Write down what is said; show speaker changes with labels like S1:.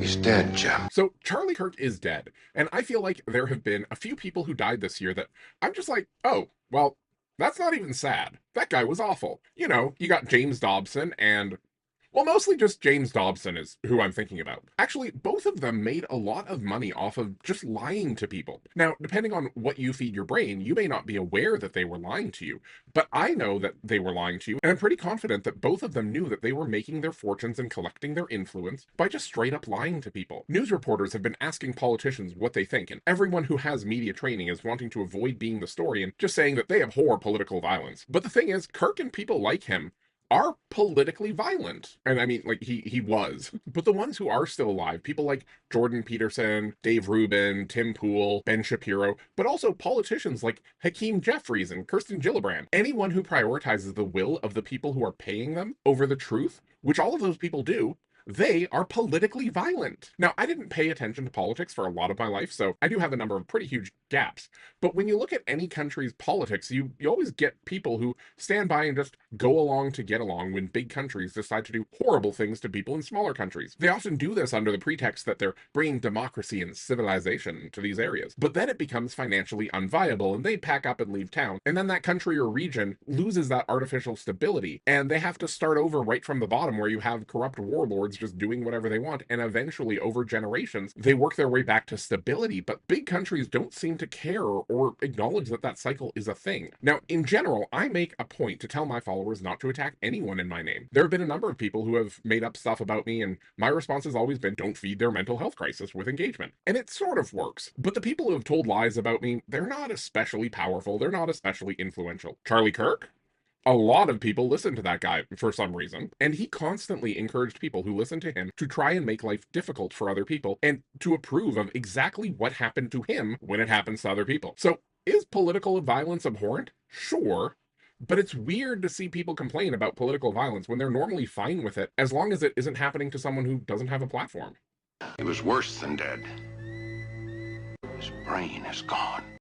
S1: He's dead, Jim.
S2: So Charlie Kirk is dead, and I feel like there have been a few people who died this year that I'm just like, oh, well, that's not even sad. That guy was awful. You know, you got James Dobson and well, mostly just James Dobson is who I'm thinking about. Actually, both of them made a lot of money off of just lying to people. Now, depending on what you feed your brain, you may not be aware that they were lying to you, but I know that they were lying to you, and I'm pretty confident that both of them knew that they were making their fortunes and collecting their influence by just straight up lying to people. News reporters have been asking politicians what they think, and everyone who has media training is wanting to avoid being the story and just saying that they abhor political violence. But the thing is, Kirk and people like him are politically violent. And I mean, like he was. But the ones who are still alive, people like Jordan Peterson, Dave Rubin, Tim Pool, Ben Shapiro, but also politicians like Hakeem Jeffries and Kirsten Gillibrand. Anyone who prioritizes the will of the people who are paying them over the truth, which all of those people do, they are politically violent. Now, I didn't pay attention to politics for a lot of my life, so I do have a number of pretty huge gaps. But when you look at any country's politics, you always get people who stand by and just go along to get along when big countries decide to do horrible things to people in smaller countries. They often do this under the pretext that they're bringing democracy and civilization to these areas. But then it becomes financially unviable and they pack up and leave town. And then that country or region loses that artificial stability and they have to start over right from the bottom where you have corrupt warlords just doing whatever they want. And eventually, over generations, they work their way back to stability. But big countries don't seem to care or acknowledge that that cycle is a thing. Now, in general, I make a point to tell my followers not to attack anyone in my name. There have been a number of people who have made up stuff about me, and my response has always been don't feed their mental health crisis with engagement. And it sort of works. But the people who have told lies about me, they're not especially powerful, they're not especially influential. Charlie Kirk? A lot of people listen to that guy for some reason, and he constantly encouraged people who listened to him to try and make life difficult for other people and to approve of exactly what happened to him when it happens to other people. So, is political violence abhorrent? Sure. But it's weird to see people complain about political violence when they're normally fine with it, as long as it isn't happening to someone who doesn't have a platform.
S1: He was worse than dead. His brain is gone.